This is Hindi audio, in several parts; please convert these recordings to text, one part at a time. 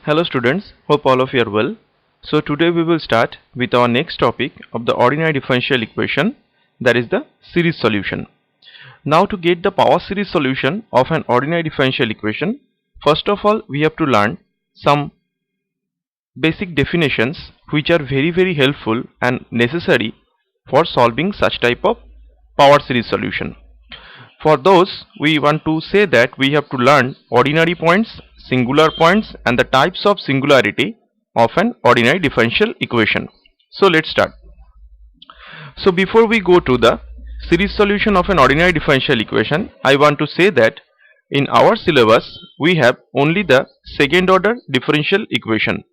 Hello students, hope all of you are well. So today we will start with our next topic of the ordinary differential equation, that is the series solution. Now to get the power series solution of an ordinary differential equation, first of all we have to learn some basic definitions which are very helpful and necessary for solving such type of power series solution. For those, we want to say that we have to learn ordinary points, singular points, and the types of singularity of an ordinary differential equation. So let's start. So before we go to the series solution of an ordinary differential equation, I want to say that in our syllabus we have only the second order differential equation.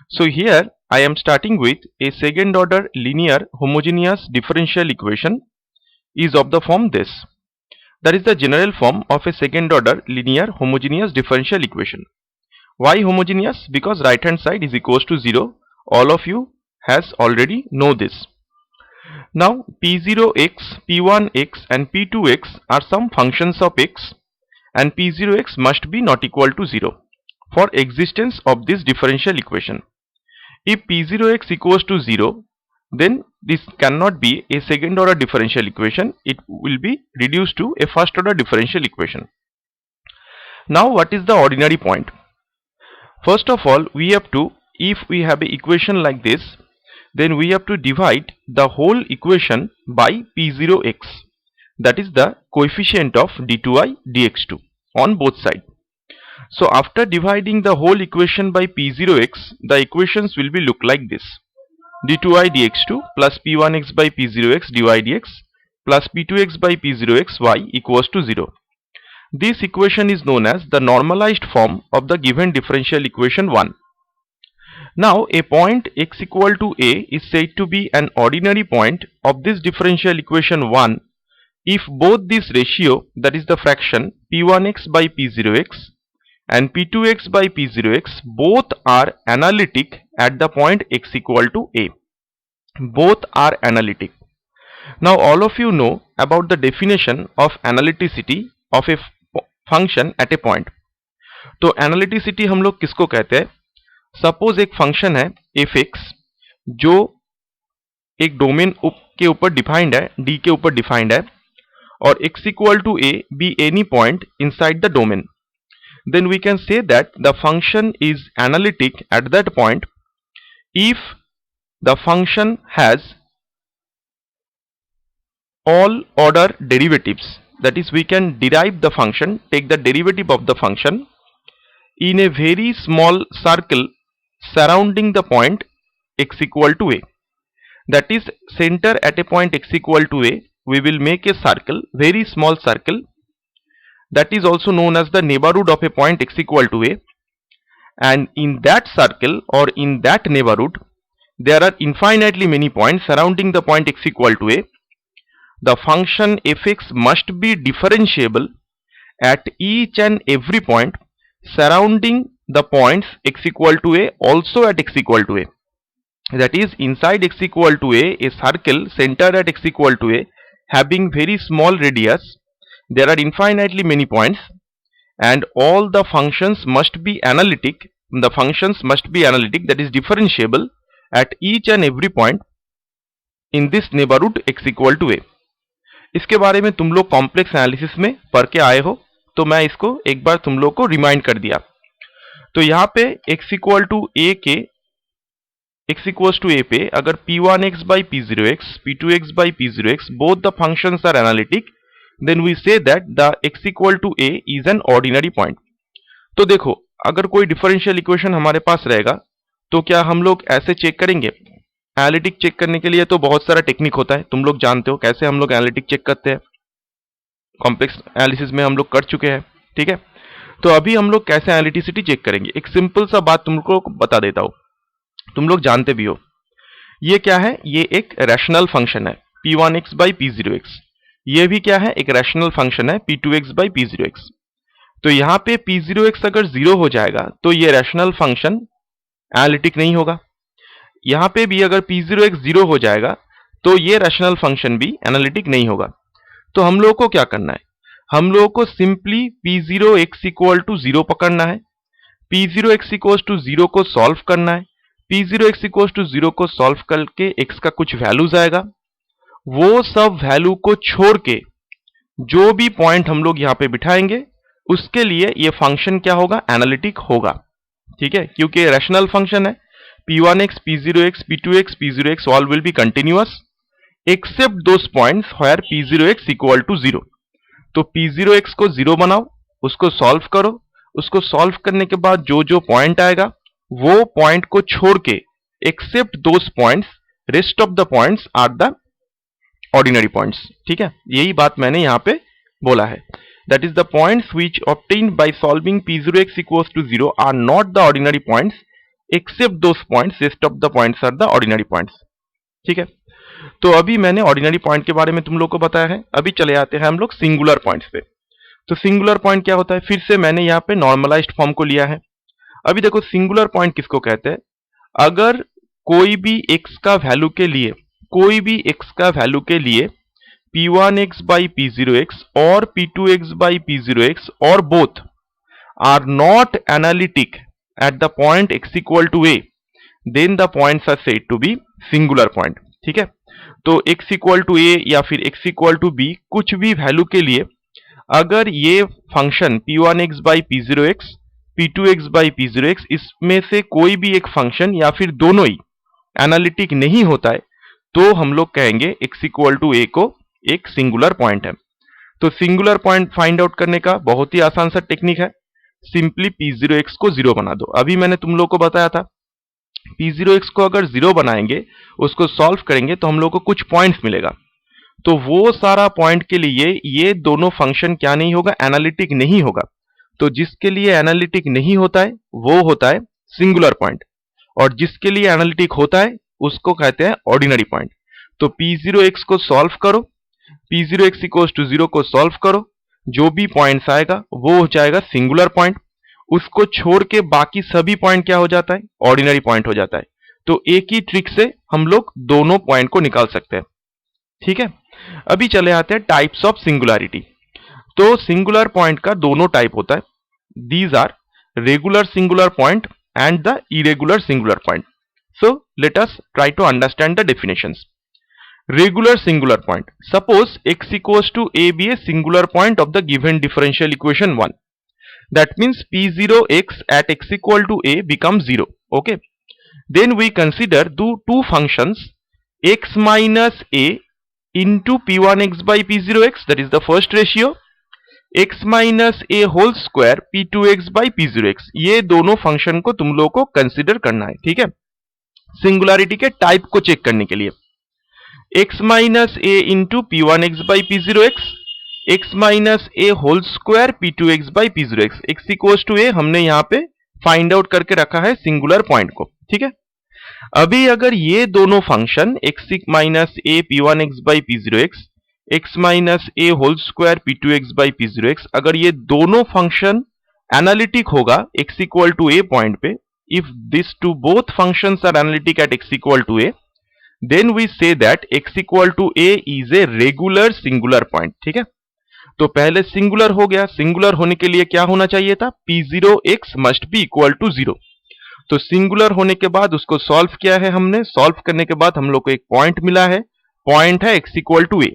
So here I am starting with a second order linear homogeneous differential equation is of the form this. That is the general form of a second order linear homogeneous differential equation. Why homogeneous? Because right hand side is equals to 0. All of you has already know this. Now P0x, P1x and P2x are some functions of x, and P0x must be not equal to 0 for existence of this differential equation. If P0x equals to 0, then this cannot be a second order differential equation. It will be reduced to a first order differential equation. Now what is the ordinary point? First of all, we have to, if we have an equation like this, then we have to divide the whole equation by P0x, that is the coefficient of d2i dx2 on both sides. So after dividing the whole equation by P0x, the equations will be look like this: d2i dx2 plus p1x by p0x dy dx plus p2x by p0x y equals to 0. This equation is known as the normalized form of the given differential equation 1. Now a point x equal to a is said to be an ordinary point of this differential equation 1 if both this ratio, that is the fraction p1x by p0x and p2x by p0x, both are analytic at the point x equal to a. Both are analytic. Now all of you know about the definition of analyticity of a function at a point. तो analyticity हम लोग किसको कहते हैं? सपोज एक फंक्शन है fx जो एक डोमेन के ऊपर डिफाइंड है, d के ऊपर डिफाइंड है, और x equal to a be any point inside the domain, then we can say that the function is analytic at that point if the function has all order derivatives. That is, we can derive the function, take the derivative of the function in a very small circle surrounding the point x equal to a. That is, center at a point x equal to a, we will make a circle, very small circle, that is also known as the neighborhood of a point x equal to a, and in that circle or in that neighborhood there are infinitely many points surrounding the point x equal to a. The function fx must be differentiable at each and every point surrounding the points x equal to a, also at x equal to a. That is, inside x equal to a circle centered at x equal to a having very small radius, there are infinitely many points, and all the functions must be analytic. The functions must be analytic, that is differentiable at each and every point in this neighborhood x equal to a. इसके बारे में तुम लोग कॉम्प्लेक्स एनालिसिस में पढ़ के आए हो, तो मैं इसको एक बार तुम लोग को रिमाइंड कर दिया. तो यहाँ पे x इक्वल टू a के x इक्वल्स टू a पे अगर p1x by p0x, p2x by p0x both the functions are analytic, then we say that the x equal to a is an ordinary point. तो देखो, अगर कोई डिफरेंशियल इक्वेशन हमारे पास रहेगा तो क्या हम लोग ऐसे चेक करेंगे? एनालिटिक चेक करने के लिए तो बहुत सारा टेक्निक होता है, तुम लोग जानते हो कैसे हम लोग एनालिटिक चेक करते हैं. कॉम्प्लेक्स एनालिसिस में हम लोग कर चुके हैं, ठीक है. तो अभी हम लोग कैसे एनालिटिसिटी चेक करेंगे, एक सिंपल सा बात तुम लोग को बता देता हूं, तुम लोग जानते भी हो. ये क्या है? ये एक रैशनल फंक्शन है p1x by p0x. ये भी क्या है? एक रैशनल फंक्शन है p2x by p0x. तो यहाँ पे p0x अगर 0 हो जाएगा तो ये रैशनल फंक्शन एनालिटिक नहीं होगा. यहाँ पे भी अगर p0x 0 हो जाएगा तो ये रैशनल फंक्शन भी एनालिटिक नहीं होगा. तो हम लोगों को क्या करना है? हम लोगों को सिंपली p0x इक्वल टू 0 पकड़ना है. P0x इक्वल्स टू 0 को सॉल्व करना है। P0x इक्वल्स टू 0 को सॉल्व करके x का कुछ वैल्यूज आएगा, वो सब वैल्यू को छोड़ के जो भी पॉइंट हम लोग यहां पे बिठाएंगे उसके लिए ये फंक्शन क्या होगा, एनालिटिक होगा। ठीक है, क्योंकि रैशनल फंक्शन है। P1x, P0x, P2x, P0x all will be continuous except those points where P0x equal to 0। तो P0x को 0 बनाओ, उसको सॉल्व करो, उसको सॉल्व करने के बाद जो जो पॉइंट आएगा वो पॉइंट को छोड़ के except those points, rest of the points are the ordinary points. ठीक है, यही बात मैंने यहां पे बोला है। That is the points which obtained by solving P0x equals to 0 are not the ordinary points except those points, rest of the points are the ordinary points. ठीक है, तो अभी मैंने ऑर्डिनरी पॉइंट के बारे में तुम लोग को बताया है। अभी चले आते हैं हम लोग सिंगुलर पॉइंट्स पे। तो सिंगुलर पॉइंट क्या होता है, फिर से मैंने यहाँ पे नॉर्मलाइज्ड फॉर्म को लिया है। अभी देखो सिंगुलर पॉइंट किसको कहते हैं, अगर कोई भी x का वैल्यू के लिए, कोई भी x का वैल्यू के लिए P1x by P0x और P2x by P0x और both are not analytic at the point x equal to a, then the points are said to be singular point। ठीक है, तो x इक्वल टू a या फिर x इक्वल टू b कुछ भी वैल्यू के लिए अगर ये function P1x by P0x, P2x by P0x इसमें से कोई भी एक फंक्शन या फिर दोनों ही एनालिटिक नहीं होता है तो हम लोग कहेंगे x इक्वल टू a को एक सिंगुलर पॉइंट है। तो सिंगुलर पॉइंट फाइंड आउट करने का बहुत ही आसान सा टेक्निक है, सिंपली P0x को 0 बना दो। अभी मैंने तुम लोग को बताया था P0x को अगर 0 बनाएंगे, उसको सॉल्व करेंगे तो हम लोग को कुछ पॉइंट्स मिलेगा। तो वो सारा पॉइंट के लिए ये दोनों फंक्शन क्या नहीं होगा, एनालिटिक नहीं होगा। तो जिसके लिए एनालिटिक नहीं होता है वो होता है सिंगुलर पॉइंट, और जिसके लिए एनालिटिक होता है उसको कहते हैं ऑर्डिनरी पॉइंट। तो P0x को सॉल्व करो, P0x इक्वल्स टू 0 को सॉल्व करो, जो भी पॉइंट्स आएगा वो हो जाएगा सिंगुलर पॉइंट। उसको छोड़ के बाकी सभी पॉइंट क्या हो जाता है, ऑर्डिनरी पॉइंट हो जाता है। तो एक ही ट्रिक से हम लोग दोनों पॉइंट को निकाल सकते हैं। ठीक है, अभी चले आते हैं टाइप्स ऑफ सिंगुलैरिटी। तो सिंगुलर पॉइंट का दोनों टाइप होता है, these are regular singular point and the irregular singular point. So let us try to understand the definitions. Regular singular point. Suppose x equals to a be a singular point of the given differential equation 1. That means P0x at x equal to a becomes 0. Okay. Then we consider two functions x minus a into P1x by P0x, that is the first ratio, x minus a whole square P2x by P0x। ये दोनों फंक्शन को तुम लोग को कंसिडर करना है। ठीक है, सिंगुलैरिटी के टाइप को चेक करने के लिए x minus a into P1x by P0x, x minus a whole square P2x by P0x, x equals to a हमने यहाँ पे फाइंड आउट करके रखा है सिंगुलर पॉइंट को। ठीक है, अभी अगर ये दोनों function x minus a P1x by P0x, x minus a whole square P2x by P0x, अगर ये दोनों फंक्शन एनालिटिक होगा x equal to a point पे, if these two both functions are analytic at x equal to a, then we say that x equal to a is a regular singular point। ठीक है, तो पहले सिंगुलर हो गया, सिंगुलर होने के लिए क्या होना चाहिए था, P0x must be equal to 0। तो सिंगुलर होने के बाद उसको सॉल्व किया है हमने, सॉल्व करने के बाद हम लोग को एक पॉइंट मिला है, पॉइंट है x equal to a।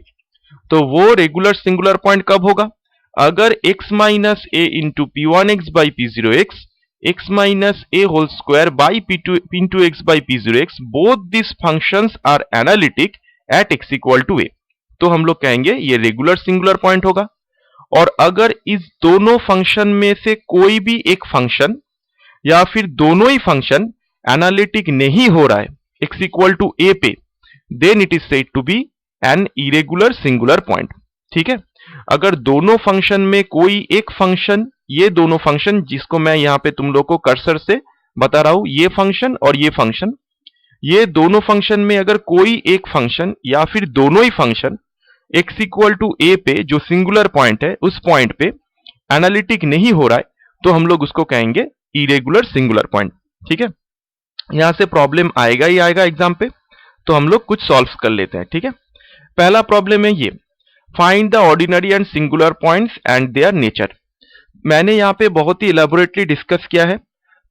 तो वो रेगुलर सिंगुलर पॉइंट कब होगा, अगर x minus a into P1x by P0x, x minus a whole square by P2x by P0x, both these functions are analytic at x equal to a। तो हम लोग कहेंगे ये रेगुलर सिंगुलर पॉइंट होगा। और अगर इस दोनों फंक्शन में से कोई भी एक फंक्शन या फिर दोनों ही फंक्शन एनालिटिक नहीं हो रहा है x equal to a पे, then it is said to be an irregular singular point। ठीक है, अगर दोनों फंक्शन में कोई एक फंक्शन, ये दोनों फंक्शन जिसको मैं यहां पे तुम लोग को कर्सर से बता रहा हूं, ये फंक्शन और ये फंक्शन, ये दोनों फंक्शन में अगर कोई एक फंक्शन या फिर दोनों ही function x equal to a पे जो सिंगुलर पॉइंट है उस पॉइंट पे एनालिटिक नहीं हो रहा है तो हम लोग उसको कहेंगे इरेगुलर सिंगुलर पॉइंट। ठीक है, यहां से प्रॉब्लम आएगा ही आएगा एग्जाम पे, तो हम लोग कुछ सॉल्व कर लेते हैं। ठीक है, पहला प्रॉब्लम है ये, find the ordinary and singular points and their nature. मैंने यहाँ पे बहुत ही इलेबोरेटली डिस्कस किया है,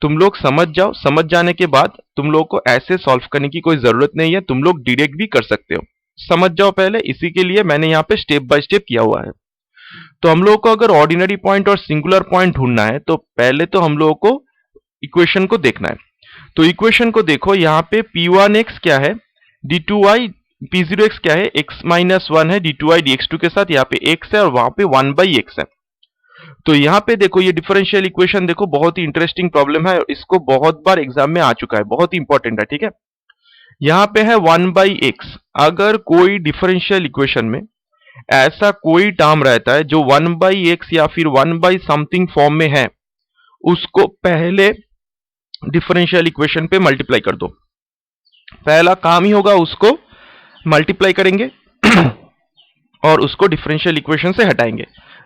तुम लोग समझ जाओ, समझ जाने के बाद तुम लोग को ऐसे सॉल्व करने की कोई जरूरत नहीं है, तुम लोग डायरेक्ट भी कर सकते हो। समझ जाओ पहले, इसी के लिए मैंने यहाँ पे स्टेप बाय स्टेप किया हुआ है। तो हम लोग को अगर ऑर्डिनरी पॉइंट और सिंगुलर पॉइंट ढूंढना है तो पहले तो हम लोगों को इक्वेशन को देखना है। तो इक्वेशन को देखो, यहाँ पे P1x क्या है, D2y P0x क्या है, x माइनस 1 है D2y dx2 के साथ, यहाँ पे x है और वहां पे 1/x है। तो यहाँ पे देखो ये डिफरेंशियल इक्वेशन देखो, बहुत ही इंटरेस्टिंग प्रॉब्लम है, इसको बहुत बार एग्जाम में आ चुका है, बहुत ही इंपॉर्टेंट है, ठीक है। यहाँ पे है 1/x। अगर कोई डिफरेंशियल इक्वेशन में ऐसा कोई टर्म रहता है जो 1/x या फिर 1/समथिंग फॉर्म में है, उसको पहले डिफरेंशियल इक्वेशन पे मल्टीप्लाई कर दो। पहला काम ही होगा, उसको मल्टीप्लाई करेंगे और उसको डिफरेंशियल इक्वेशन से हटाएंगे।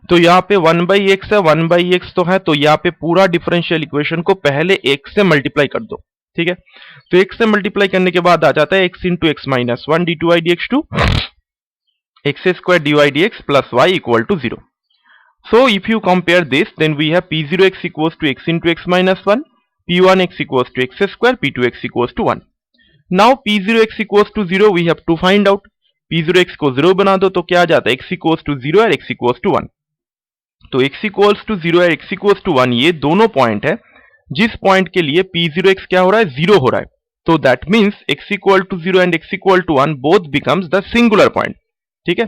तो यहाँ पे 1/x है, 1/x तो है, तो यहाँ पे पूरा डिफरेंशियल इक्वेशन को पहले x से मल्टीप्लाई कर दो, ठीक है। तो x से मल्टीप्लाई करने के बाद आ जाता है x into x minus 1 d2y dx2 x square dy dx plus y equal to 0. So if you compare this, then we have p0x equals to x into x minus 1, p1x equals to x square, p2x equals to 1. Now p0x equals to 0 we have to find out. p0x को 0 बना दो तो क्या आ जाता है, x equals to 0 और x equals to 1. तो x equals to 0 और x equals to 1 ये दोनों पॉइंट है जिस पॉइंट के लिए p0x क्या हो रहा है, 0 हो रहा है। तो that means x equal to 0 and x equal to 1 both becomes the singular point, ठीक है।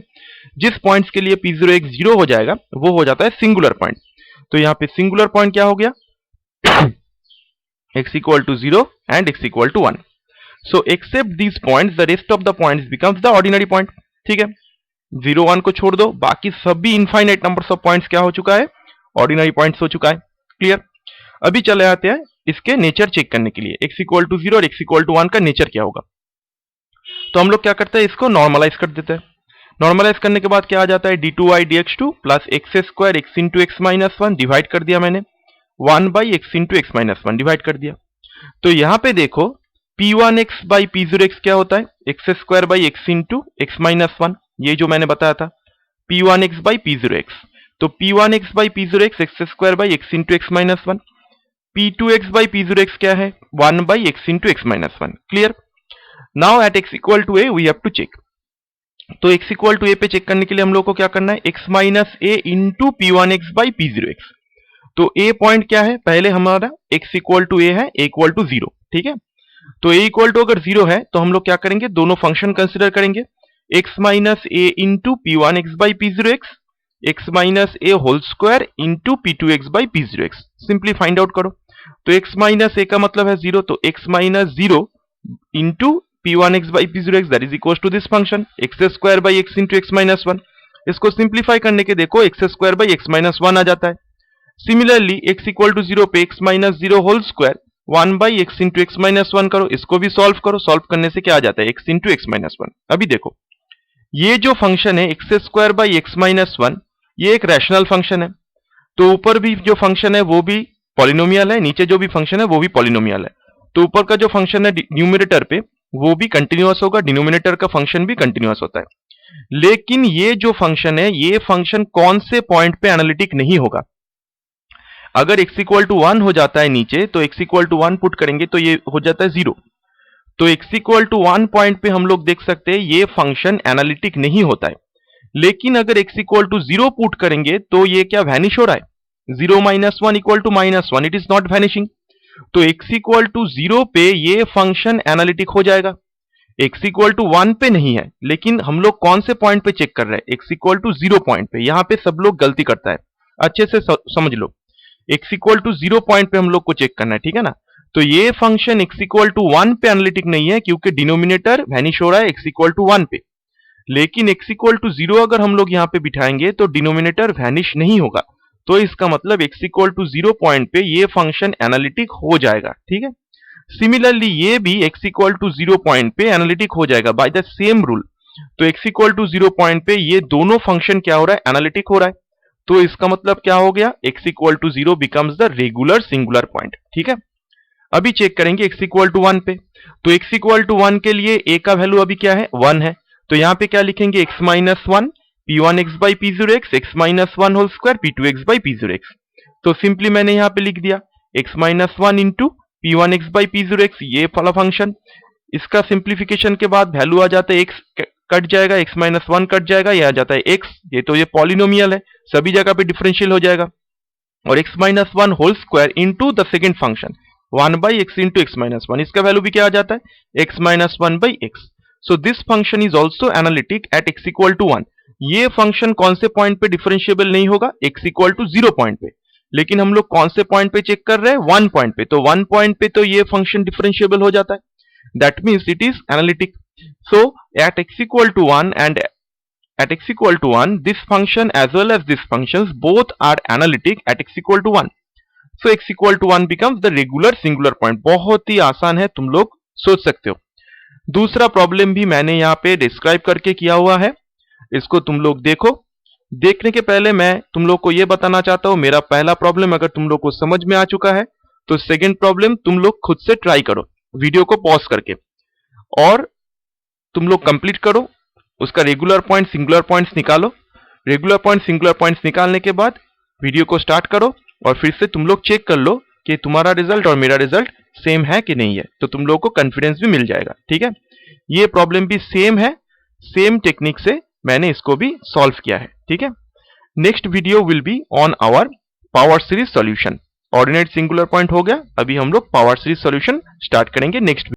जिस पॉइंट्स के लिए p0x 0 हो जाएगा वो हो जाता है सिंगुलर पॉइंट। तो यहाँ पे सिंगुलर पॉइंट क्या हो गया, x equal to 0 and x equal to 1. So except these points, the rest of the points becomes the ordinary point, ठीक है। 0 1 को छोड़ दो, बाकी सभी इनफाइनाइट नंबर्स ऑफ पॉइंट्स क्या हो चुका है, ऑर्डिनरी पॉइंट्स हो चुका है। क्लियर। अभी चले आते हैं इसके नेचर चेक करने के लिए, x equal to 0 और x equal to 1 का नेचर क्या होगा। तो हम लोग क्या करते हैं, इसको नॉर्मलाइज कर देते हैं। नॉर्मलाइज करने के बाद क्या आ जाता है, d2y dx2 plus x square x into x minus 1 divide कर दिया मैंने, 1/x into x minus 1 divide कर दिया। तो यहां पे देखो p1x बाई p0x क्या होता है, x square by x into x minus 1, ये जो मैंने बताया था p1x बाई p0x। तो p1x by p0x x square by x into x minus 1, p2x by p0x क्या है, 1/x into x minus 1। Clear. Now at x equal to a we have to check. तो x इक्वल टू a पे चेक करने के लिए हम लोग को क्या करना है, x minus a into p1x by p0x। तो a पॉइंट क्या है, पहले हमारा x इक्वल टू a है, a इक्वल टू 0, ठीक है। तो a इक्वल टू अगर 0 है तो हम लोग क्या करेंगे, दोनों फंक्शन कंसिडर करेंगे, x minus a into p1x by p0x, x minus a whole square into p2x by p0x। Simply find out करो। तो x माइनस a का मतलब है 0, तो x minus 0 into p1x by p0x that is equal to this function x square by x into x minus 1। इसको सिंप्लीफाई करने के देखो x square by x minus 1 आ जाता है। सिमिलरली x इक्वल टू 0 पे x minus 0 whole square 1/x into x minus 1 करो, इसको भी सॉल्व करो। सॉल्व करने से क्या आ जाता है, x इंटू एक्स माइनस 1। अभी देखो ये जो फंक्शन है x square by x minus 1 ये एक रैशनल फंक्शन है। तो ऊपर भी जो फंक्शन है वो भी पॉलिनोमियल है, नीचे जो भी फंक्शन है वो भी पॉलिनोमियल है। तो ऊपर का जो फंक्शन है न्यूमरेटर पे वो भी कंटिन्यूअस होगा, डिनोमिनेटर का फंक्शन भी कंटिन्यूअस होता है। लेकिन ये जो फंक्शन है ये फंक्शन कौन से पॉइंट पे एनालिटिक नहीं होगा। अगर x इक्वल टू 1 हो जाता है नीचे तो x इक्वल टू 1 पुट करेंगे तो ये हो जाता है 0। तो x इक्वल टू 1 पॉइंट पे हम लोग देख सकते हैं ये फंक्शन एनालिटिक नहीं होता है। लेकिन अगर x इक्वल टू 0 पुट करेंगे तो ये क्या वैनिश हो रहा है, 0 minus 1 equal to minus 1, it is not vanishing. तो x इक्वल टू 0 पे ये फंक्शन एनालिटिक हो जाएगा, x इक्वल टू 1 पे नहीं है। लेकिन हम लोग कौन से पॉइंट पे चेक कर रहे हैं, x इक्वल टू 0 पॉइंट पे। यहां पे सब लोग गलती करता है, अच्छे से समझ लो। x इक्वल टू 0 पॉइंट पे हम लोग को चेक करना है, ठीक है ना। तो ये फंक्शन x इक्वल टू 1 पे एनालिटिक नहीं है क्योंकि डिनोमिनेटर वैनिश हो रहा है x इक्वल टू 1 पे। लेकिन x इक्वल टू 0 अगर हम लोग यहाँ पे बिठाएंगे तो डिनोमिनेटर वैनिश नहीं होगा। तो इसका मतलब x इक्वल टू 0 पॉइंट पे ये फंक्शन एनालिटिक हो जाएगा, ठीक है। सिमिलरली ये भी x इक्वल टू 0 पॉइंट पे एनालिटिक हो जाएगा बाय द सेम रूल। तो x इक्वल टू 0 पॉइंट पे ये दोनों फंक्शन क्या हो रहा है, एनालिटिक हो रहा है। तो इसका मतलब क्या हो गया, x equal to 0 becomes the regular singular point, ठीक है। अभी चेक करेंगे x इक्वल टू 1 पे। तो x इक्वल टू 1 के लिए a का वैल्यू अभी क्या है, 1 है। तो यहाँ पे क्या लिखेंगे, x minus 1 p1x by p0x x minus 1 whole square p2x by p0x। तो सिंपली मैंने यहाँ पे लिख दिया x minus one into p1x by p0x, ये वाला फंक्शन। इसका सिंप्लीफिकेशन के बाद वैल्यू आ जाता है x कट जाएगा, x माइनस वन कट जाएगा, ये आ जाता है x। ये तो ये पॉलिनोमियल है, सभी जगह पे डिफरेंशियल हो जाएगा। और x minus one whole square into the second function 1 by x into x minus one, इसका वैल्यू भी क्या आ जाता है x minus one by x. So this function is also analytic at x equal to 1। ये फंक्शन कौन से पॉइंट पे डिफरेंशिएबल नहीं होगा, x इक्वल टू 0 पॉइंट पे, लेकिन हम लोग कौन से पॉइंट पे चेक कर रहे हैं, 1 पॉइंट पे। तो 1 पॉइंट पे तो ये फंक्शन डिफरेंशिएबल हो जाता है, that means it is analytic. So at x equal to 1 and at x equal to 1, this function as well as this functions both are analytic at x equal to 1. So x equal to 1 becomes the regular singular point. बहुत ही आसान है, तुम लोग सोच सकते हो। दूसरा प्रॉब्लम भी मैंने यहाँ पे डिस्क्राइब करके किया हुआ है, इसको तुम लोग देखो। देखने के पहले मैं तुम लोग को ये बताना चाहता हूँ, मेरा पहला प्रॉब्लम अगर तुम लोग को समझ में आ चुका है तो सेकेंड प्रॉब्लम तुम लोग खुद से ट्राई करो वीडियो को पॉज करके, और तुम लोग कंप्लीट करो। उसका रेगुलर पॉइंट सिंगुलर पॉइंट्स निकालो। रेगुलर पॉइंट सिंगुलर पॉइंट्स निकालने के बाद वीडियो को स्टार्ट करो और फिर से तुम लोग चेक कर लो कि तुम्हारा रिजल्ट और मेरा रिजल्ट सेम है कि नहीं है, तो तुम लोग को कॉन्फिडेंस भी मिल जाएगा। ठीक है, ये प्रॉब्लम भी सेम है, सेम टेक्निक से मैंने इसको भी सॉल्व किया है। ठीक है, next video will be on our power series solution. Ordinate singular point हो गया, अभी हम लोग पावर सीरीज सॉल्यूशन स्टार्ट करेंगे नेक्स्ट